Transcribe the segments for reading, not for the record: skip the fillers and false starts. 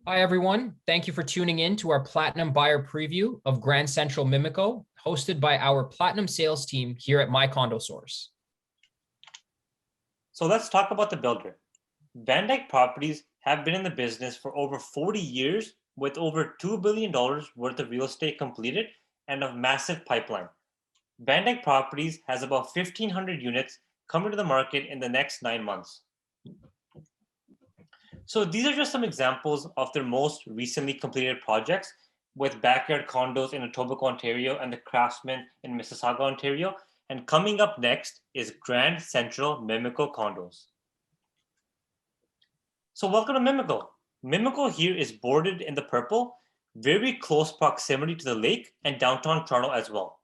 Hi, everyone. Thank you for tuning in to our Platinum Buyer Preview of Grand Central Mimico, hosted by our Platinum Sales team here at My Condo Source. So let's talk about the builder. Van Dyke Properties have been in the business for over 40 years with over $2 billion worth of real estate completed and a massive pipeline. Van Dyke Properties has about 1,500 units coming to the market in the next 9 months. So these are just some examples of their most recently completed projects with backyard condos in Etobicoke, Ontario and the Craftsman in Mississauga, Ontario. And coming up next is Grand Central Mimico Condos. So welcome to Mimico. Mimico here is bordered in the purple, very close proximity to the lake and downtown Toronto as well.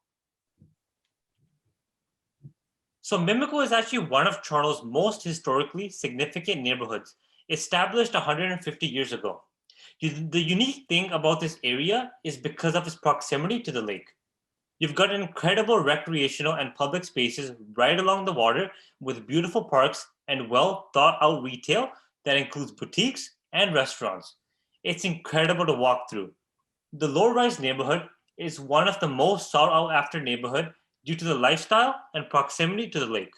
So Mimico is actually one of Toronto's most historically significant neighborhoods, established 150 years ago. The unique thing about this area is because of its proximity to the lake. You've got incredible recreational and public spaces right along the water with beautiful parks and well thought out retail that includes boutiques and restaurants. It's incredible to walk through. The low-rise neighborhood is one of the most sought out after neighborhood due to the lifestyle and proximity to the lake.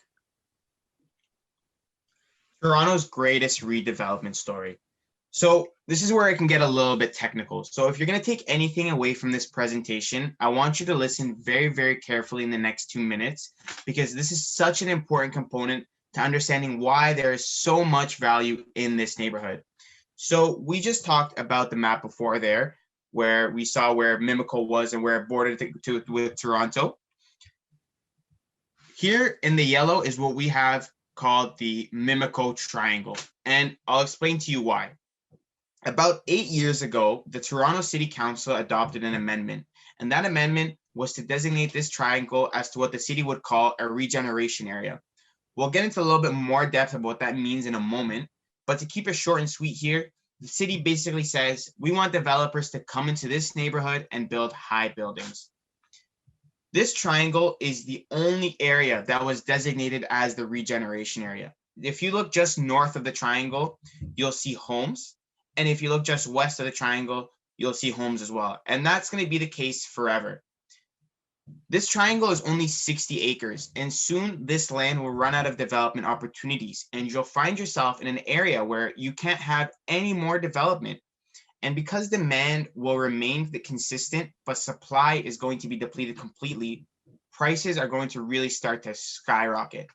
Toronto's greatest redevelopment story. So this is where I can get a little bit technical. So if you're going to take anything away from this presentation, I want you to listen very, very carefully in the next 2 minutes, because this is such an important component to understanding why there is so much value in this neighborhood. So we just talked about the map before there, where we saw where Mimico was and where it bordered with Toronto. Here in the yellow is what we have called the Mimico Triangle, and I'll explain to you why. About 8 years ago, the Toronto City Council adopted an amendment, and that amendment was to designate this triangle as to what the city would call a regeneration area. We'll get into a little bit more depth of what that means in a moment, but to keep it short and sweet here, the city basically says, we want developers to come into this neighborhood and build high buildings. This triangle is the only area that was designated as the regeneration area. If you look just north of the triangle, you'll see homes. And if you look just west of the triangle, you'll see homes as well. And that's going to be the case forever. This triangle is only 60 acres, and soon this land will run out of development opportunities, and you'll find yourself in an area where you can't have any more development. And because demand will remain consistent, but supply is going to be depleted completely, prices are going to really start to skyrocket.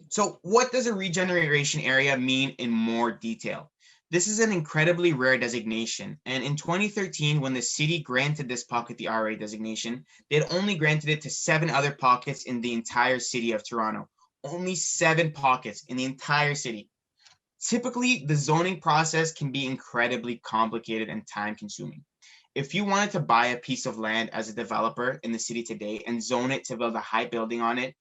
So what does a regeneration area mean in more detail? This is an incredibly rare designation. And in 2013, when the city granted this pocket the RA designation, they had only granted it to 7 other pockets in the entire city of Toronto. Only 7 pockets in the entire city. Typically, the zoning process can be incredibly complicated and time consuming. If you wanted to buy a piece of land as a developer in the city today and zone it to build a high building on it,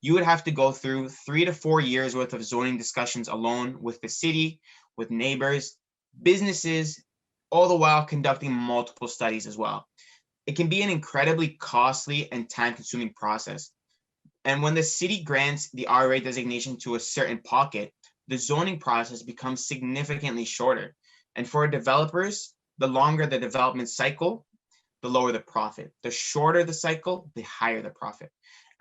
you would have to go through 3 to 4 years worth of zoning discussions alone with the city, with neighbors, businesses, all the while conducting multiple studies as well. It can be an incredibly costly and time-consuming process. And when the city grants the RA designation to a certain pocket, the zoning process becomes significantly shorter. And for developers, the longer the development cycle, the lower the profit. The shorter the cycle, the higher the profit.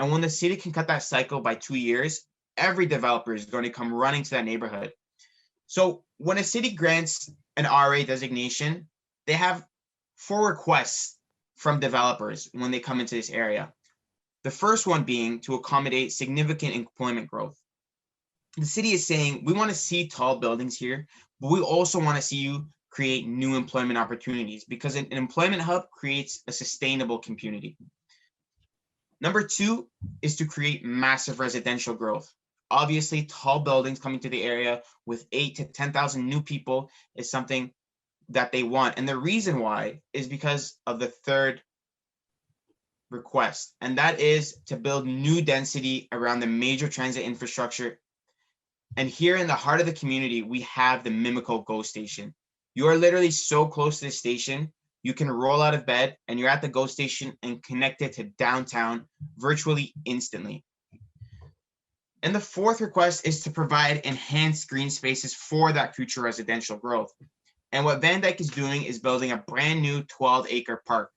And when the city can cut that cycle by 2 years, every developer is going to come running to that neighborhood. So when a city grants an RA designation, they have 4 requests from developers when they come into this area. The first one being to accommodate significant employment growth. The city is saying, we want to see tall buildings here, but we also want to see you create new employment opportunities, because an employment hub creates a sustainable community. Number 2 is to create massive residential growth. Obviously, tall buildings coming to the area with 8 to 10,000 new people is something that they want. And the reason why is because of the third request, and that is to build new density around the major transit infrastructure. And here in the heart of the community, we have the Mimico GO Station. You are literally so close to the station, you can roll out of bed and you're at the GO Station and connected to downtown virtually instantly. And the fourth request is to provide enhanced green spaces for that future residential growth. And what Van Dyke is doing is building a brand new 12-acre park.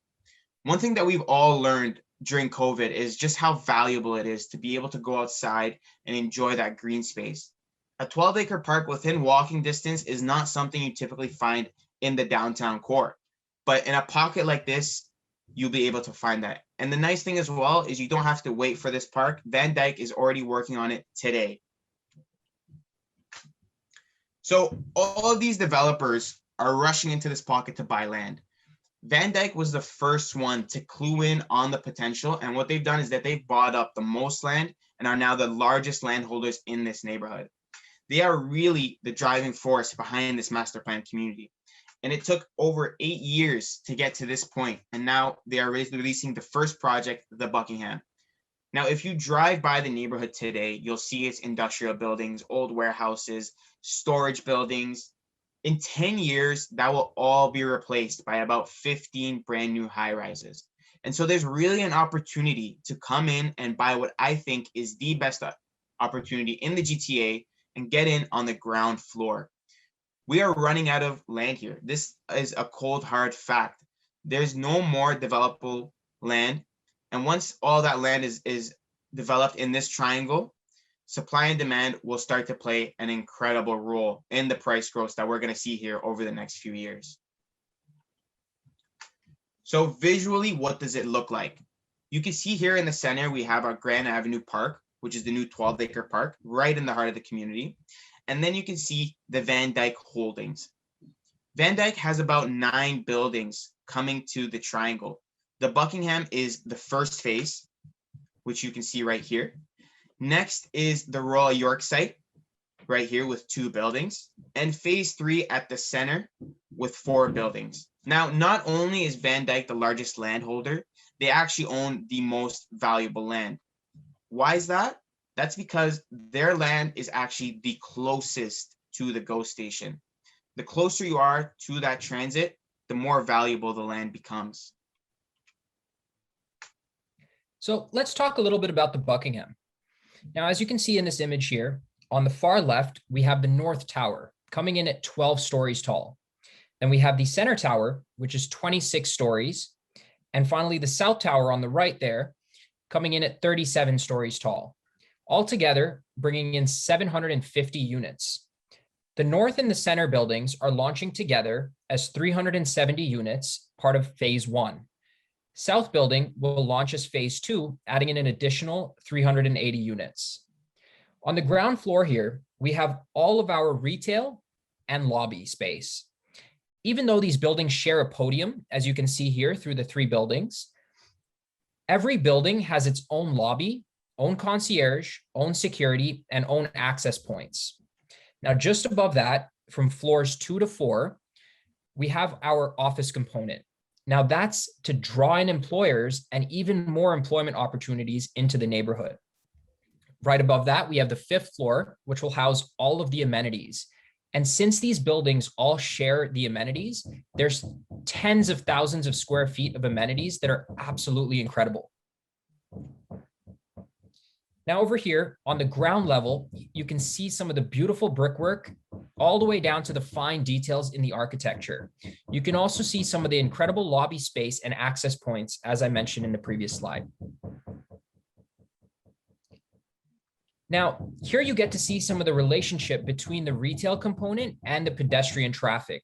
One thing that we've all learned during COVID is just how valuable it is to be able to go outside and enjoy that green space. A 12-acre park within walking distance is not something you typically find in the downtown core. But in a pocket like this, you'll be able to find that. And the nice thing as well is you don't have to wait for this park. Van Dyke is already working on it today. So all of these developers are rushing into this pocket to buy land. Van Dyke was the first one to clue in on the potential. And what they've done is that they've bought up the most land and are now the largest landholders in this neighborhood. They are really the driving force behind this master plan community. And it took over 8 years to get to this point. And now they are releasing the first project, the Buckingham. Now, if you drive by the neighborhood today, you'll see its industrial buildings, old warehouses, storage buildings. In 10 years, that will all be replaced by about 15 brand new high rises. And so there's really an opportunity to come in and buy what I think is the best opportunity in the GTA and get in on the ground floor. We are running out of land here. This is a cold, hard fact. There's no more developable land. And once all that land is developed in this triangle, supply and demand will start to play an incredible role in the price growth that we're going to see here over the next few years. So visually, what does it look like? You can see here in the center, we have our Grand Avenue Park, which is the new 12-acre park right in the heart of the community. And then you can see the Van Dyke holdings. Van Dyke has about 9 buildings coming to the triangle. The Buckingham is the first phase, which you can see right here. Next is the Royal York site, right here with 2 buildings, and phase 3 at the center with 4 buildings. Now, not only is Van Dyke the largest landholder, they actually own the most valuable land. Why is that? That's because their land is actually the closest to the GO station. The closer you are to that transit, the more valuable the land becomes. So let's talk a little bit about the Buckingham. Now, as you can see in this image here, on the far left, we have the North Tower coming in at 12 stories tall. Then we have the Center Tower, which is 26 stories. And finally, the South Tower on the right there, coming in at 37 stories tall. Altogether, bringing in 750 units. The North and the Center buildings are launching together as 370 units, part of phase 1. South building will launch as phase 2, adding in an additional 380 units. On the ground floor here, we have all of our retail and lobby space. Even though these buildings share a podium, as you can see here through the 3 buildings, every building has its own lobby, own concierge, own security, and own access points. Now, just above that, from floors 2 to 4, we have our office component. Now, that's to draw in employers and even more employment opportunities into the neighborhood. Right above that, we have the 5th floor, which will house all of the amenities. And since these buildings all share the amenities, there's tens of thousands of square feet of amenities that are absolutely incredible. Now over here on the ground level, you can see some of the beautiful brickwork all the way down to the fine details in the architecture. You can also see some of the incredible lobby space and access points, as I mentioned in the previous slide. Now, here you get to see some of the relationship between the retail component and the pedestrian traffic.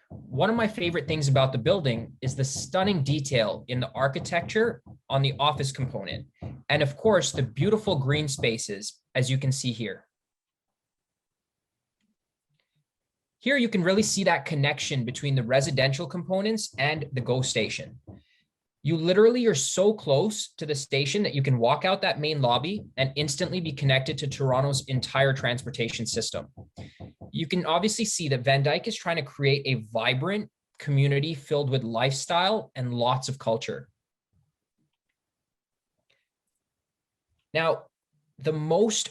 One of my favorite things about the building is the stunning detail in the architecture on the office component, and of course, the beautiful green spaces, as you can see here. Here you can really see that connection between the residential components and the GO station. You literally are so close to the station that you can walk out that main lobby and instantly be connected to Toronto's entire transportation system. You can obviously see that Van Dyke is trying to create a vibrant community filled with lifestyle and lots of culture. Now, the most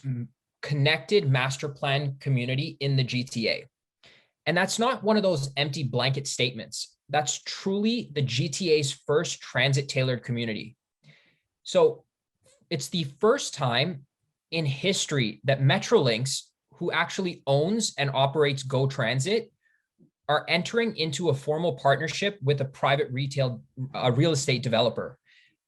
connected master plan community in the GTA. And that's not one of those empty blanket statements. That's truly the GTA's first transit-tailored community. So it's the first time in history that Metrolinx, who actually owns and operates Go Transit, are entering into a formal partnership with a private real estate developer.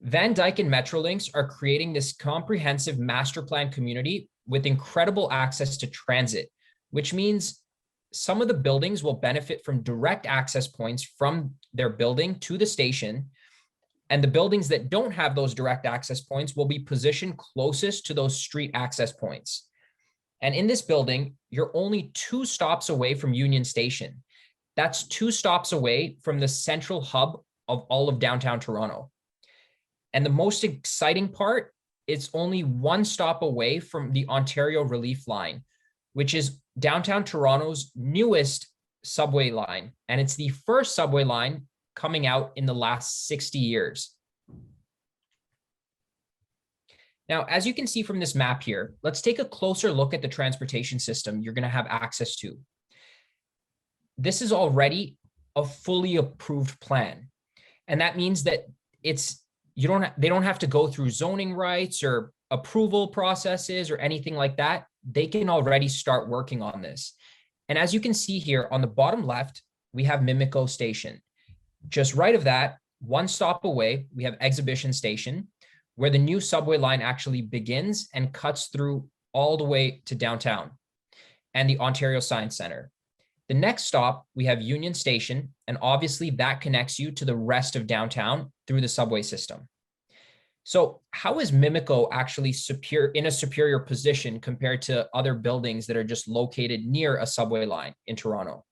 Van Dyke and Metrolinx are creating this comprehensive master plan community with incredible access to transit, which means some of the buildings will benefit from direct access points from their building to the station. And the buildings that don't have those direct access points will be positioned closest to those street access points. And in this building, you're only 2 stops away from Union Station. That's 2 stops away from the central hub of all of downtown Toronto. And the most exciting part, it's only 1 stop away from the Ontario Relief Line, which is downtown Toronto's newest subway line. And it's the first subway line coming out in the last 60 years. Now, as you can see from this map here, let's take a closer look at the transportation system you're going to have access to. This is already a fully approved plan. And that means that they don't have to go through zoning rights or approval processes or anything like that. They can already start working on this. And as you can see here on the bottom left, we have Mimico Station. Just right of that, 1 stop away, we have Exhibition Station, where the new subway line actually begins and cuts through all the way to downtown, and the Ontario Science Centre. The next stop, we have Union Station, and obviously that connects you to the rest of downtown through the subway system. So how is Mimico actually in a superior position compared to other buildings that are just located near a subway line in Toronto?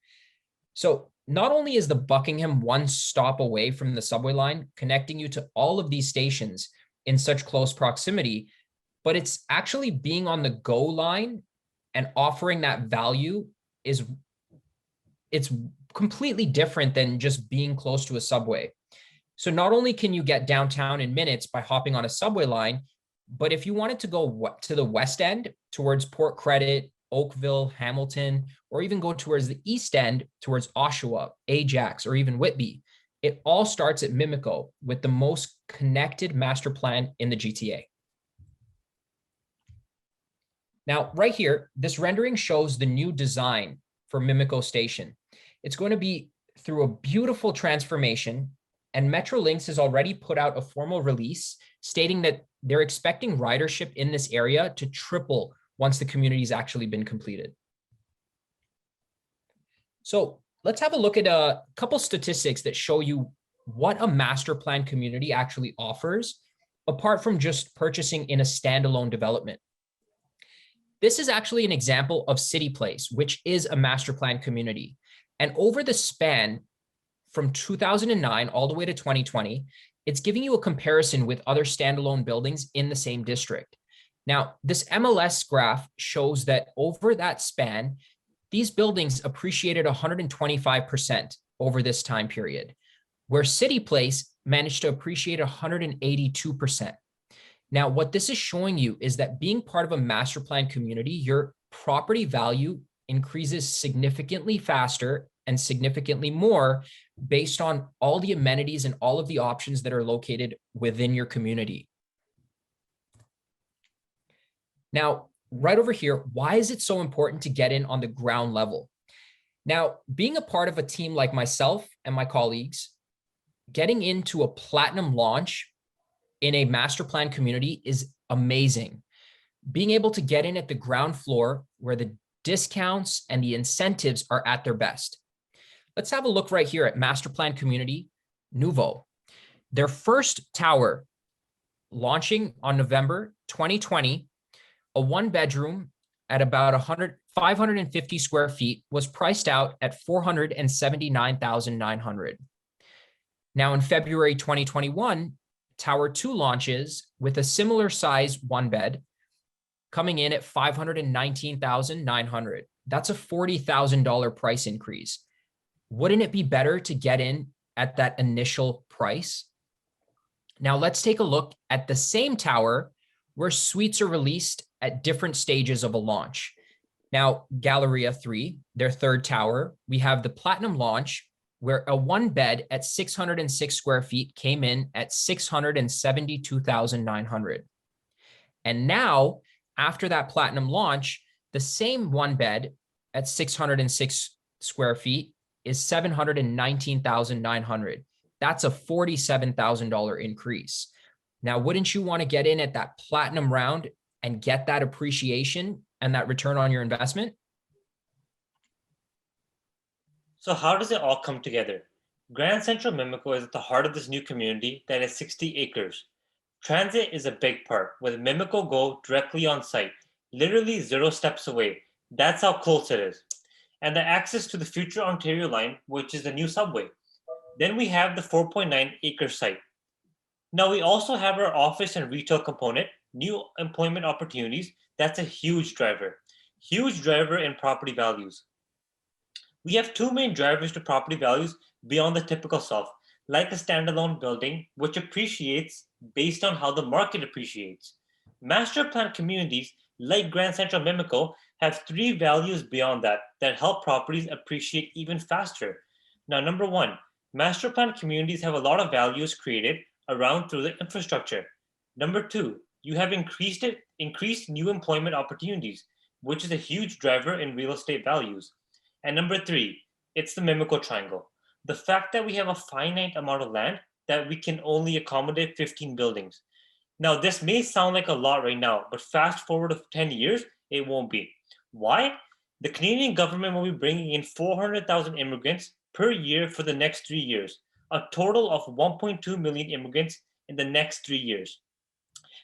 So not only is the Buckingham 1 stop away from the subway line, connecting you to all of these stations in such close proximity, but it's actually being on the GO line and offering that value it's completely different than just being close to a subway. So not only can you get downtown in minutes by hopping on a subway line, but if you wanted to go to the West End towards Port Credit, Oakville, Hamilton, or even go towards the East End towards Oshawa, Ajax, or even Whitby, it all starts at Mimico with the most connected master plan in the GTA. Now, right here, this rendering shows the new design for Mimico Station. It's going to be through a beautiful transformation, and Metrolinx has already put out a formal release stating that they're expecting ridership in this area to triple once the community's actually been completed. So let's have a look at a couple statistics that show you what a master plan community actually offers, apart from just purchasing in a standalone development. This is actually an example of City Place, which is a master plan community. And over the span from 2009 all the way to 2020, it's giving you a comparison with other standalone buildings in the same district. Now, this MLS graph shows that over that span, these buildings appreciated 125% over this time period, where City Place managed to appreciate 182%. Now, what this is showing you is that being part of a master plan community, your property value increases significantly faster and significantly more based on all the amenities and all of the options that are located within your community. Now, right over here, why is it so important to get in on the ground level? Now, being a part of a team like myself and my colleagues, getting into a platinum launch in a master plan community is amazing. Being able to get in at the ground floor where the discounts and the incentives are at their best. Let's have a look right here at master plan community Nouveau. Their first tower launching on November 2020, a 1-bedroom at about 550 square feet was priced out at $479,900. Now in February 2021, Tower 2 launches with a similar size 1-bed coming in at $519,900. That's a $40,000 price increase. Wouldn't it be better to get in at that initial price? Now let's take a look at the same tower where suites are released at different stages of a launch. Now, Galleria 3, their third tower, we have the platinum launch where a 1-bed at 606 square feet came in at $672,900. And now after that platinum launch, the same one bed at 606 square feet is 719,900. That's a $47,000 increase. Now, wouldn't you want to get in at that platinum round and get that appreciation and that return on your investment? So how does it all come together? Grand Central Mimico is at the heart of this new community that is 60 acres. Transit is a big part, with Mimico GO directly on site, literally 0 steps away. That's how close it is. And the access to the future Ontario line, which is the new subway. Then we have the 4.9 acre site. Now we also have our office and retail component, new employment opportunities. That's a huge driver in property values. We have two main drivers to property values beyond the typical self, like a standalone building, which appreciates based on how the market appreciates. Master plan communities like Grand Central Mimico have three values beyond that help properties appreciate even faster. Now, number one, master plan communities have a lot of values created around through the infrastructure. Number two, you have increased new employment opportunities, which is a huge driver in real estate values. And number three, it's the Mimico Triangle. The fact that we have a finite amount of land that we can only accommodate 15 buildings. Now, this may sound like a lot right now, but fast forward of 10 years, it won't be. Why? The Canadian government will be bringing in 400,000 immigrants per year for the next 3 years, a total of 1.2 million immigrants in the next 3 years.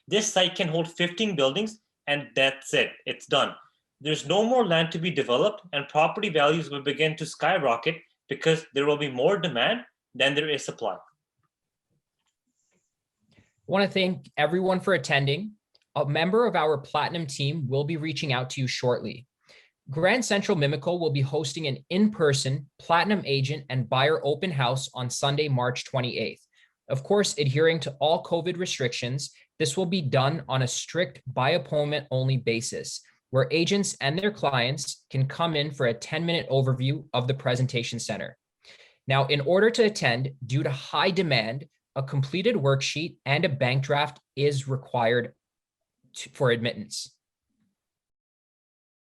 This site can hold 15 buildings, and that's it. It's done. There's no more land to be developed, and property values will begin to skyrocket because there will be more demand than there is supply. I want to thank everyone for attending. A member of our Platinum team will be reaching out to you shortly. Grand Central Mimico will be hosting an in-person Platinum agent and buyer open house on Sunday, March 28th. Of course, adhering to all COVID restrictions, this will be done on a strict by appointment only basis, where agents and their clients can come in for a 10-minute overview of the presentation center. Now, in order to attend, due to high demand, a completed worksheet and a bank draft is required for admittance.